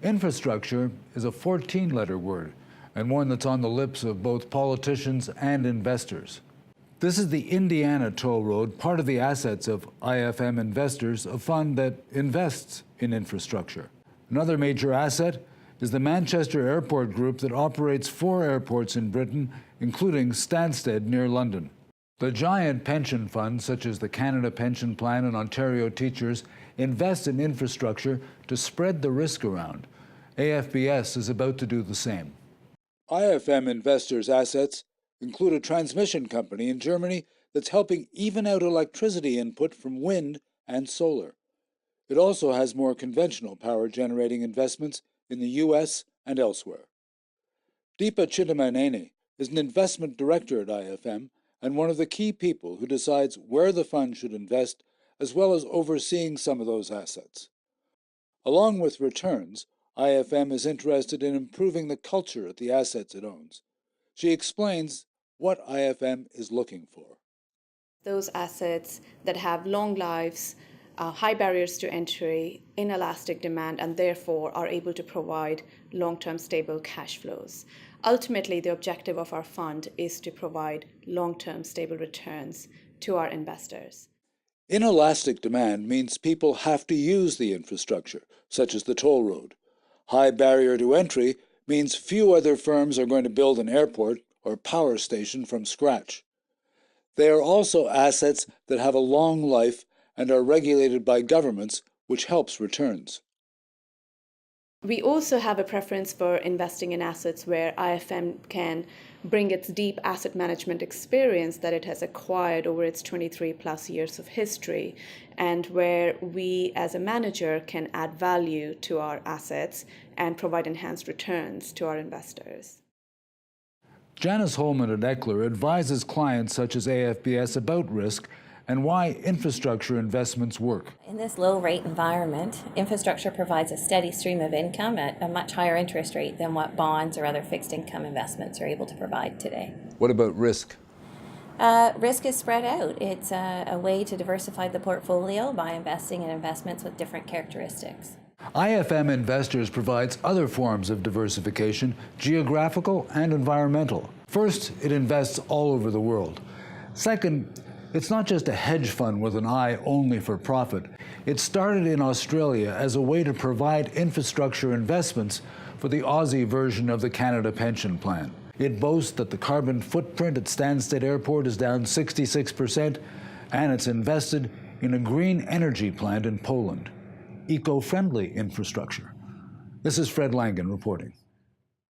Infrastructure is a 14-letter word, and one that's on the lips of both politicians and investors. This is the Indiana Toll Road, part of the assets of IFM Investors, a fund that invests in infrastructure. Another major asset is the Manchester Airport Group that operates 4 airports in Britain, including Stansted near London. The giant pension funds, such as the Canada Pension Plan and Ontario Teachers, invest in infrastructure to spread the risk around. AFBS is about to do the same. IFM Investors' assets include a transmission company in Germany that's helping even out electricity input from wind and solar. It also has more conventional power-generating investments in the U.S. and elsewhere. Deepa Chiddamaneni is an investment director at IFM and one of the key people who decides where the fund should invest, as well as overseeing some of those assets. Along with returns, IFM is interested in improving the culture at the assets it owns. She explains what IFM is looking for. Those assets that have long lives, high barriers to entry, inelastic demand, and therefore are able to provide long-term stable cash flows. Ultimately, the objective of our fund is to provide long-term stable returns to our investors. Inelastic demand means people have to use the infrastructure, such as the toll road. High barrier to entry means few other firms are going to build an airport or power station from scratch. They are also assets that have a long life and are regulated by governments, which helps returns. We also have a preference for investing in assets where IFM can bring its deep asset management experience that it has acquired over its 23+ years of history, and where we as a manager can add value to our assets and provide enhanced returns to our investors. Janice Holman at Eckler advises clients such as AFBS about risk and why infrastructure investments work. In this low-rate environment, infrastructure provides a steady stream of income at a much higher interest rate than what bonds or other fixed-income investments are able to provide today. What about risk? Risk is spread out. It's a way to diversify the portfolio by investing in investments with different characteristics. IFM Investors provides other forms of diversification, geographical and environmental. First, it invests all over the world. Second, it's not just a hedge fund with an eye only for profit. It started in Australia as a way to provide infrastructure investments for the Aussie version of the Canada Pension Plan. It boasts that the carbon footprint at Stansted Airport is down 66%, and it's invested in a green energy plant in Poland. Eco-friendly infrastructure. This is Fred Langen reporting.